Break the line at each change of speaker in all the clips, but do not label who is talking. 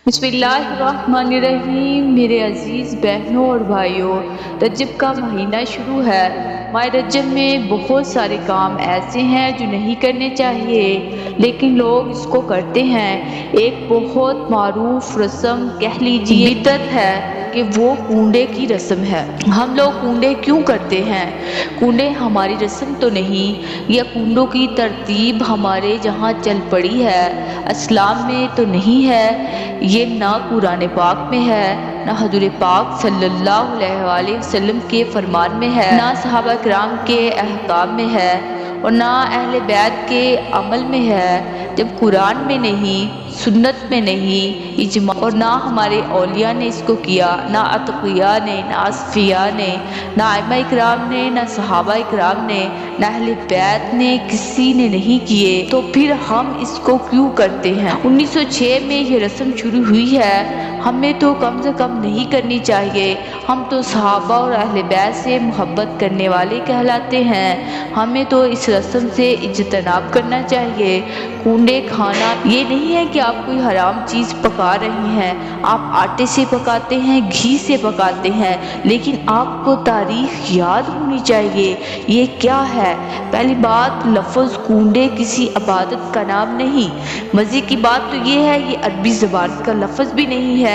बिस्मिल्लाहिर्रहमानिर्रहीम। मेरे अजीज़ बहनों और भाइयों, रजब का महीना शुरू है। माह रजब में बहुत सारे काम ऐसे हैं जो नहीं करने चाहिए, लेकिन लोग इसको करते हैं। एक बहुत मारूफ रस्म कह लीजिए बिदअत है कि वो कूंडे की रस्म है। हम लोग कूंडे क्यों करते हैं? कूंडे हमारी रस्म तो नहीं, या कूंडों की तरतीब हमारे जहाँ चल पड़ी है, इस्लाम में तो नहीं है। ये ना कुरान पाक में है, ना हजूर पाक सल्लल्लाहु अलैहि वसल्लम के फरमान में है, ना सहाबा किराम के अहकाम में है, और ना अहले बैत के अमल में है। जब कुरान में नहीं, सुन्नत में नहीं, इजमा, और ना हमारे औलिया ने इसको किया, ना अतकिया ने, ना असफिया ने, ना आइमा इकराम ने, ना सहाबा इकराम ने, ना अहले बैत ने, किसी ने नहीं किए, तो फिर हम इसको क्यों करते हैं? 1906 में ये रस्म शुरू हुई है। हमें तो कम से कम नहीं करनी चाहिए। हम तो सहाबा और अहले बैत से मोहब्बत करने वाले कहलाते हैं। हमें तो इस रस्म से इज्तनाब करना चाहिए। कूंडे खाना ये नहीं है कि आप कोई हराम चीज़ पका रही हैं। आप आटे से पकाते हैं, घी से पकाते हैं, लेकिन आपको तारीख याद होनी चाहिए ये क्या है। पहली बात, लफ्ज़ कूंडे किसी इबादत का नाम नहीं। मज़े की बात तो ये है, ये अरबी ज़बान का लफ्ज़ भी नहीं है।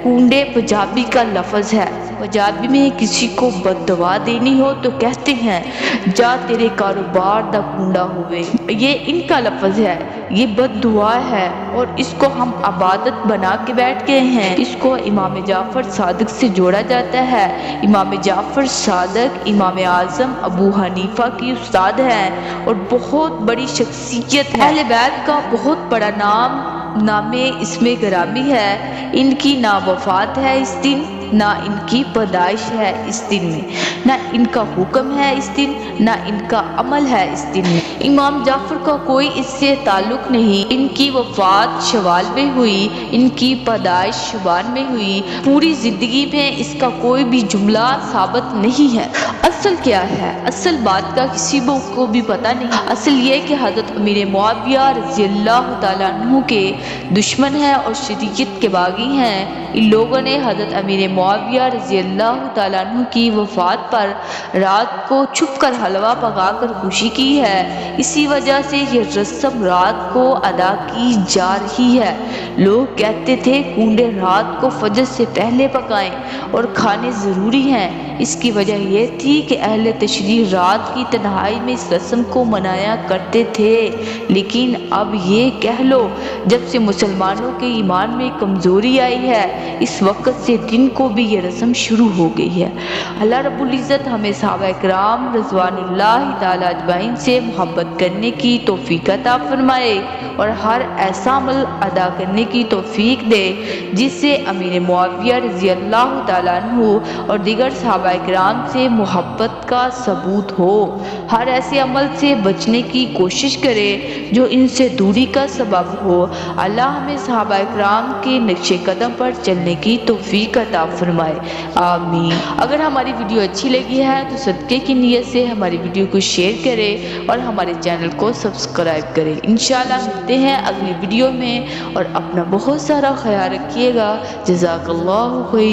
कूंडे पंजाबी का लफ्ज़ है। पंजाबी में किसी को बद्दुआ देनी हो तो कहते हैं, जा तेरे कारोबार दा कूंडा होवे। ये इनका लफ्ज़ है, ये बद्दुआ है, और इसको हम इबादत बना के बैठ गए हैं। इसको इमाम जाफ़र सादिक से जोड़ा जाता है। इमाम जाफ़र सादिक इमाम आज़म अबू हनीफा की उस्ताद हैं और बहुत बड़ी शख्सियत है। अहले बैत का बहुत बड़ा नामे इसमें गिरामी है। इनकी ना वफ़ात है इस दिन, ना इनकी पैदाइश है इस दिन में, ना इनका हुक्म है इस दिन, ना इनका अमल है इस दिन में। इमाम जाफ़र का कोई इससे ताल्लुक़ नहीं। इनकी वफ़ात शवाल में हुई, इनकी पैदाइश शुबान में हुई। पूरी ज़िंदगी में इसका कोई भी जुमला साबित नहीं है। असल क्या है? असल बात का किसी को भी पता नहीं। असल ये कि हज़रत अमीर मुआविया रज़ियल्लाहु ताला अन्हु के दुश्मन हैं और शरीयत के बागी हैं। इन लोगों ने हज़रत अमीर मुआविया रज़ियल्लाहु ताला अन्हु की वफ़ात पर रात को छुप कर हलवा पकाकर खुशी की है। इसी वजह से ये रस्म रात को अदा की जा रही है। लोग कहते थे कूंडे रात को फजर से पहले पकाएं और खाने ज़रूरी हैं। इसकी वजह यह थी कि अहले तशरीह रात की तन्हाई में इस रस्म को मनाया करते थे। लेकिन अब ये कह लो, जब से मुसलमानों के ईमान में कमज़ोरी आई है, इस वक्त से दिन को भी ये रस्म शुरू हो गई है। अल्लाह रब्बुल इज़्ज़त हमें सहाबा इकराम रज़वानुल्लाहि ताला अजमाइन से मोहब्बत करने की तौफीक अता फरमाए और हर ऐसा अमल अदा करने की तौफीक दे जिससे अमीर मुआविया रज़ियल्लाहु ताला अन्हु और दीगर सहाबा इकराम से मोहब्बत का सबूत हो। हर ऐसे अमल से बचने की कोशिश करे जो इनसे दूरी का सबब हो। अल्लाह हमें सहाबा इकराम के नक्शे कदम पर चलने की तौफीक अता फरमाए, आमीन। अगर हमारी वीडियो अच्छी लगी है तो सदक़े की नीयत से हमारी वीडियो को शेयर करें और हमारे चैनल को सब्सक्राइब करें। इंशाअल्लाह मिलते हैं अगली वीडियो में, और अपना बहुत सारा ख्याल रखिएगा। जज़ाकल्लाहु खैर।